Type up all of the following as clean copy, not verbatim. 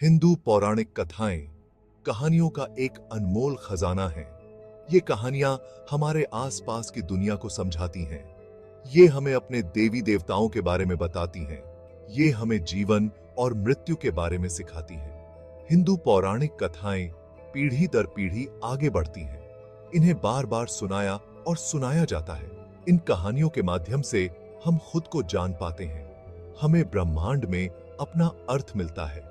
हिंदू पौराणिक कथाएं कहानियों का एक अनमोल खजाना है। ये कहानियां हमारे आसपास की दुनिया को समझाती हैं। ये हमें अपने देवी देवताओं के बारे में बताती हैं। ये हमें जीवन और मृत्यु के बारे में सिखाती हैं। हिंदू पौराणिक कथाएं पीढ़ी दर पीढ़ी आगे बढ़ती हैं। इन्हें बार बार सुनाया और सुनाया जाता है। इन कहानियों के माध्यम से हम खुद को जान पाते हैं। हमें ब्रह्मांड में अपना अर्थ मिलता है।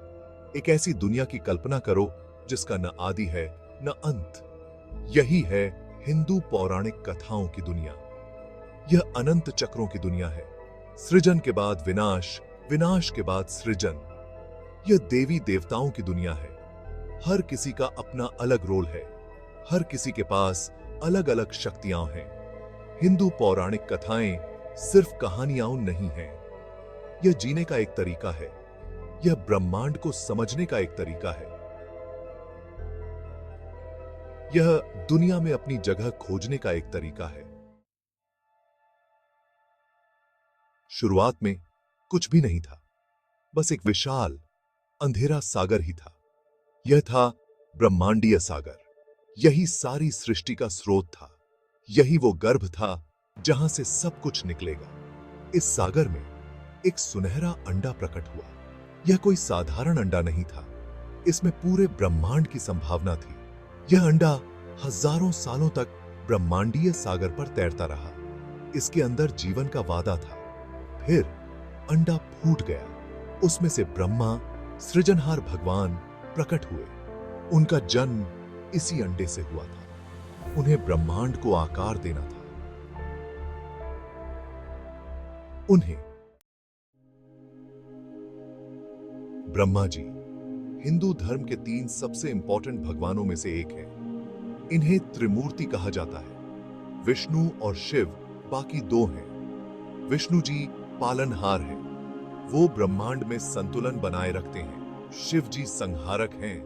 एक ऐसी दुनिया की कल्पना करो जिसका न आदि है न अंत। यही है हिंदू पौराणिक कथाओं की दुनिया। यह अनंत चक्रों की दुनिया है। सृजन के बाद विनाश, विनाश के बाद सृजन। यह देवी देवताओं की दुनिया है। हर किसी का अपना अलग रोल है। हर किसी के पास अलग अलग शक्तियां हैं। हिंदू पौराणिक कथाएं सिर्फ कहानियां नहीं हैं। यह जीने का एक तरीका है। यह ब्रह्मांड को समझने का एक तरीका है। यह दुनिया में अपनी जगह खोजने का एक तरीका है। शुरुआत में कुछ भी नहीं था, बस एक विशाल अंधेरा सागर ही था। यह था ब्रह्मांडीय सागर। यही सारी सृष्टि का स्रोत था। यही वो गर्भ था जहां से सब कुछ निकलेगा। इस सागर में एक सुनहरा अंडा प्रकट हुआ। यह कोई साधारण अंडा नहीं था। इसमें पूरे ब्रह्मांड की संभावना थी। यह अंडा हजारों सालों तक ब्रह्मांडीय सागर पर तैरता रहा। इसके अंदर जीवन का वादा था। फिर अंडा फूट गया। उसमें से ब्रह्मा, सृजनहार भगवान प्रकट हुए। उनका जन्म इसी अंडे से हुआ था। उन्हें ब्रह्मांड को आकार देना था। उन्हें ब्रह्मा जी हिंदू धर्म के 3 सबसे इंपॉर्टेंट भगवानों में से एक हैं। इन्हें त्रिमूर्ति कहा जाता है। विष्णु और शिव बाकी 2 हैं। विष्णु जी पालनहार हैं। वो ब्रह्मांड में संतुलन बनाए रखते हैं। शिव जी संहारक हैं।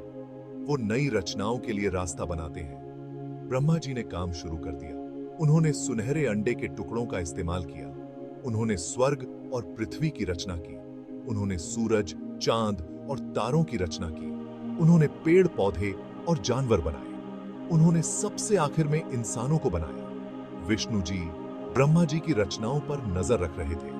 वो नई रचनाओं के लिए रास्ता बनाते हैं। ब्रह्मा जी ने काम शुरू कर दिया। उन्होंने सुनहरे अंडे के टुकड़ों का इस्तेमाल किया। उन्होंने स्वर्ग और पृथ्वी की रचना की। उन्होंने सूरज, चांद और तारों की रचना की। उन्होंने पेड़ पौधे और जानवर बनाए। उन्होंने सबसे आखिर में इंसानों को बनाया। विष्णु जी ब्रह्मा जी की रचनाओं पर नजर रख रहे थे।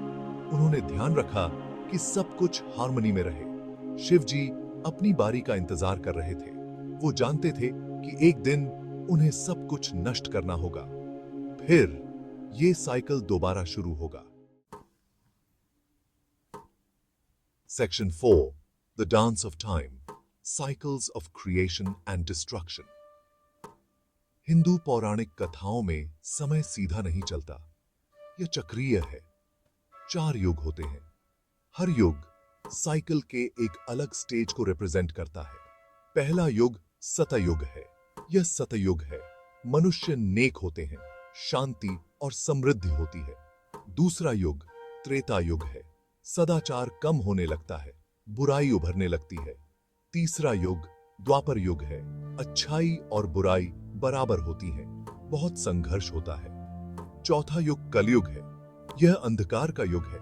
उन्होंने ध्यान रखा कि सब कुछ हार्मनी में रहे। शिव जी अपनी बारी का इंतजार कर रहे थे। वो जानते थे कि एक दिन उन्हें सब कुछ नष्ट करना होगा। फिर ये साइकिल दोबारा शुरू होगा। Section 4. The Dance of Time. Cycles of Creation and Destruction. Hindu पौराणिक कथाओं में समय सीधा नहीं चलता। यह चक्रीय है। 4 युग होते हैं। हर युग साइकिल के एक अलग स्टेज को रिप्रेजेंट करता है। पहला युग सतयुग है। यह सतयुग है। मनुष्य नेक होते हैं, शांति और समृद्धि होती है। दूसरा युग त्रेता युग है। सदाचार कम होने लगता है, बुराई उभरने लगती है। तीसरा युग द्वापर युग है। अच्छाई और बुराई बराबर होती हैं। बहुत संघर्ष होता है। चौथा युग कलयुग है। यह अंधकार का युग है।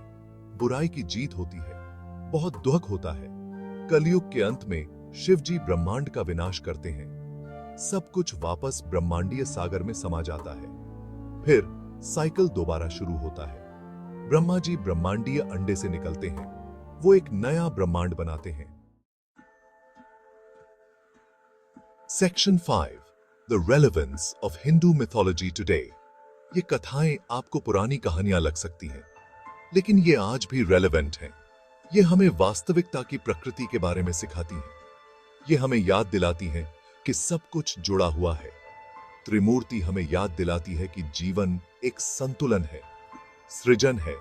बुराई की जीत होती है। बहुत दुख होता है। कलयुग के अंत में शिव जी ब्रह्मांड का विनाश करते हैं। सब कुछ वापस ब्रह्मांडीय सागर में समा जाता है। फिर साइकिल दोबारा शुरू होता है। ब्रह्मा जी ब्रह्मांडीय अंडे से निकलते हैं। वो एक नया ब्रह्मांड बनाते हैं। Section 5. The relevance of Hindu mythology today. ये कथाएं आपको पुरानी कहानियां लग सकती हैं, लेकिन ये आज भी रेलेवेंट हैं। ये हमें वास्तविकता की प्रकृति के बारे में सिखाती हैं। ये हमें याद दिलाती हैं कि सब कुछ जुड़ा हुआ है। त्रिमूर्ति हमें याद दिलाती है कि जीवन एक संतुलन है। सृजन है,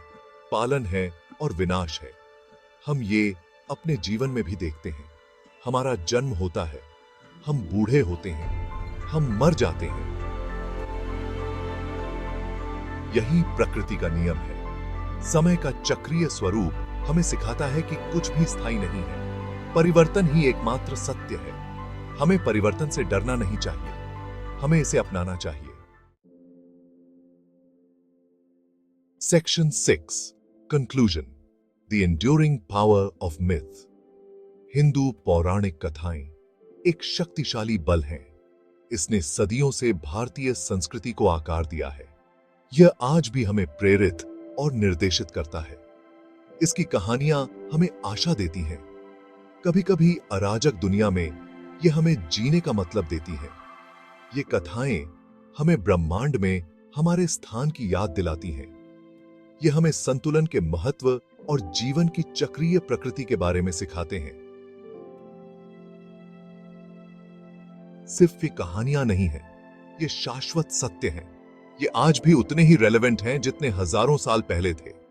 पालन है और विनाश है। हम ये अपने जीवन में भी देखते हैं। हमारा जन्म होता है, हम बूढ़े होते हैं, हम मर जाते हैं। यही प्रकृति का नियम है। समय का चक्रीय स्वरूप हमें सिखाता है कि कुछ भी स्थायी नहीं है। परिवर्तन ही एकमात्र सत्य है। हमें परिवर्तन से डरना नहीं चाहिए, हमें इसे अपनाना चाहिए। Section 6. Conclusion. The enduring power of myth. Hindu पौराणिक कथाएं एक शक्तिशाली बल हैं। इसने सदियों से भारतीय संस्कृति को आकार दिया है। यह आज भी हमें प्रेरित और निर्देशित करता है। इसकी कहानियां हमें आशा देती हैं। कभी-कभी अराजक दुनिया में यह हमें जीने का मतलब देती हैं। ये कथाएं हमें ब्रह्मांड में हमारे स्थान की याद दिलाती हैं। ये हमें संतुलन के महत्व और जीवन की चक्रीय प्रकृति के बारे में सिखाते हैं। सिर्फ ये कहानियां नहीं हैं, ये शाश्वत सत्य हैं। ये आज भी उतने ही रेलेवेंट हैं जितने हजारों साल पहले थे।